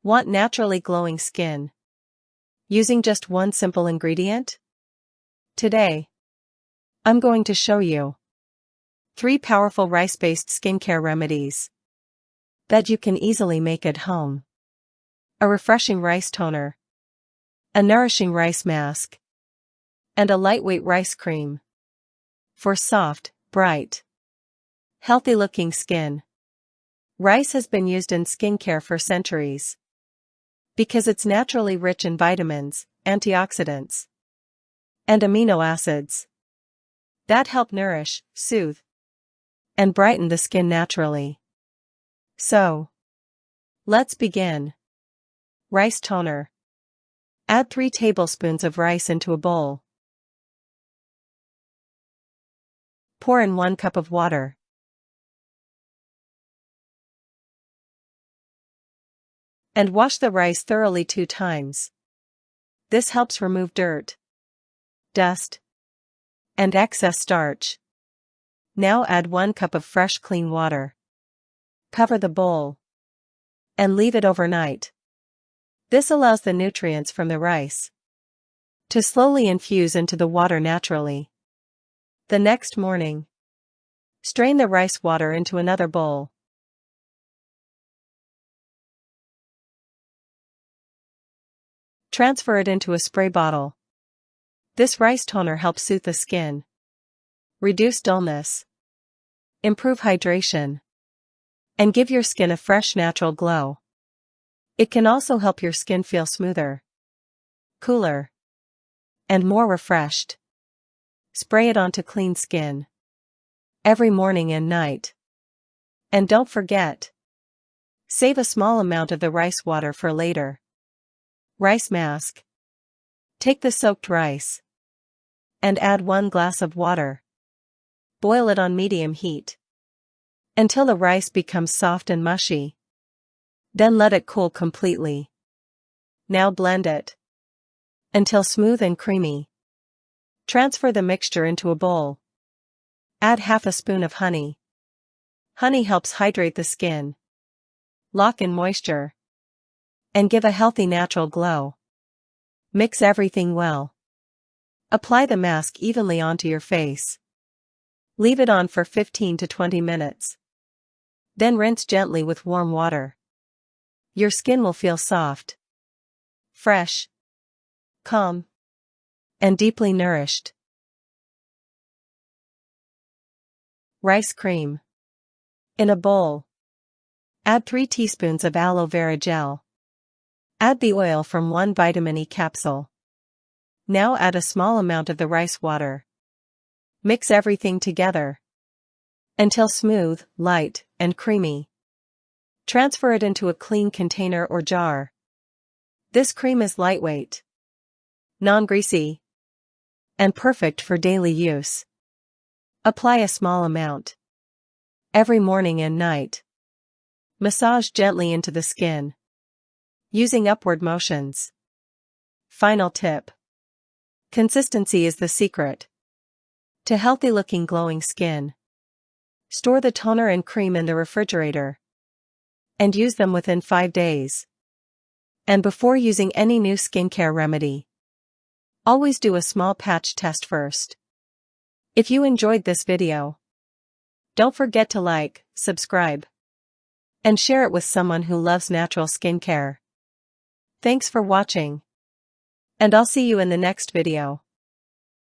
Want naturally glowing skin? Using just one simple ingredient? Today, I'm going to show you 3 powerful rice-based skincare remedies that you can easily make at home. A refreshing rice toner, a nourishing rice mask, and a lightweight rice cream for soft, bright, healthy-looking skin. Rice has been used in skincare for centuries because it's naturally rich in vitamins, antioxidants, and amino acids that help nourish, soothe, and brighten the skin naturally. So, let's begin. Rice toner. Add 3 tablespoons of rice into a bowl. Pour in 1 cup of water. And wash the rice thoroughly 2 times. This helps remove dirt, dust, and excess starch. Now add 1 cup of fresh clean water. Cover the bowl and leave it overnight. This allows the nutrients from the rice to slowly infuse into the water naturally. The next morning, strain the rice water into another bowl. Transfer it into a spray bottle. This rice toner helps soothe the skin, reduce dullness, improve hydration, and give your skin a fresh natural glow. It can also help your skin feel smoother, cooler, and more refreshed. Spray it onto clean skin every morning and night. And don't forget, save a small amount of the rice water for later. Rice mask. Take the soaked rice and add 1 glass of water. Boil it on medium heat until the rice becomes soft and mushy. Then let it cool completely. Now blend it until smooth and creamy. Transfer the mixture into a bowl. Add half a spoon of honey. Honey helps hydrate the skin, lock in moisture, and give a healthy natural glow. Mix everything well. Apply the mask evenly onto your face. Leave it on for 15 to 20 minutes. Then rinse gently with warm water. Your skin will feel soft, fresh, calm, and deeply nourished. Rice cream. In a bowl, add 3 teaspoons of aloe vera gel. Add the oil from 1 vitamin E capsule. Now add a small amount of the rice water. Mix everything together until smooth, light, and creamy. Transfer it into a clean container or jar. This cream is lightweight, non-greasy, and perfect for daily use. Apply a small amount every morning and night. Massage gently into the skin, using upward motions. Final tip. Consistency is the secret to healthy-looking glowing skin. Store the toner and cream in the refrigerator and use them within 5 days. And before using any new skincare remedy, always do a small patch test first. If you enjoyed this video, don't forget to like, subscribe, and share it with someone who loves natural skincare. Thanks for watching, and I'll see you in the next video.